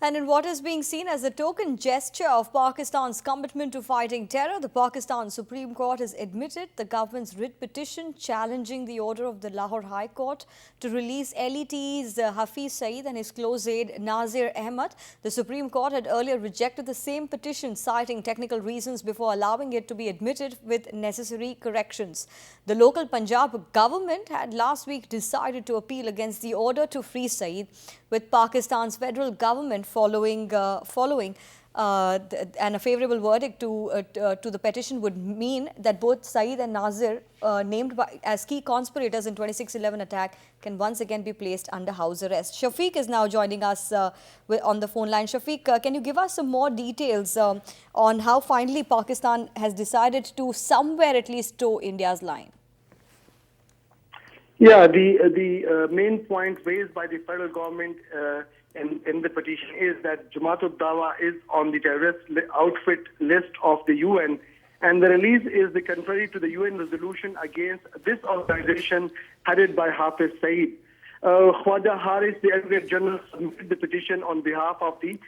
And in what is being seen as a token gesture of Pakistan's commitment to fighting terror, the Pakistan Supreme Court has admitted the government's writ petition challenging the order of the Lahore High Court to release LET's Hafiz Saeed and his close aide Nazir Ahmad. The Supreme Court had earlier rejected the same petition, citing technical reasons before allowing it to be admitted with necessary corrections. The local Punjab government had last week decided to appeal against the order to free Saeed, with Pakistan's federal government following and a favorable verdict to the petition would mean that both Saeed and Nazir, named as key conspirators in 26/11 attack, can once again be placed under house arrest. Shafiq is now joining us on the phone line. Shafiq, can you give us some more details on how finally Pakistan has decided to somewhere at least toe India's line? Yeah, the main point raised by the federal government in the petition is that Jamaat-ul-Dawa is on the terrorist outfit list of the UN, and the release is the contrary to the UN resolution against this organization headed by Hafiz Saeed. Khwaja Haris, the Advocate General, submitted the petition on behalf of the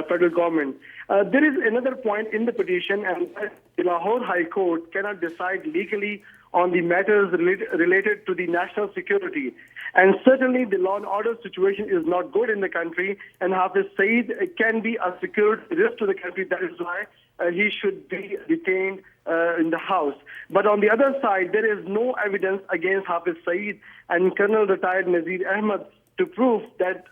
federal government. There is another point in the petition, and the Lahore High Court cannot decide legally on the matters related to the national security. And certainly the law and order situation is not good in the country, and Hafiz Saeed can be a security risk to the country. That is why he should be detained in the house. But on the other side, there is no evidence against Hafiz Saeed and Colonel retired Nazir Ahmad to prove that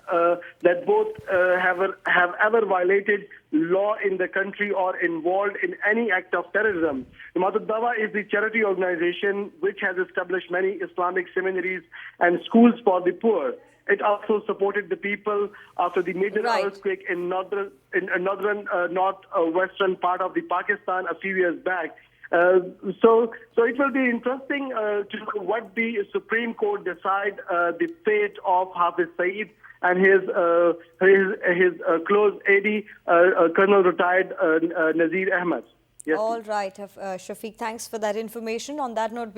both have ever violated law in the country or involved in any act of terrorism. Jamaat-ul-Dawa is the charity organization which has established many Islamic seminaries and schools for the poor. It also supported the people after the major earthquake in northwestern part of the Pakistan a few years back. So it will be interesting to know what the Supreme Court decide the fate of Hafiz Saeed and his close aide, Colonel retired Nazir Ahmad. Yes. All right, Shafiq, thanks for that information. On that note,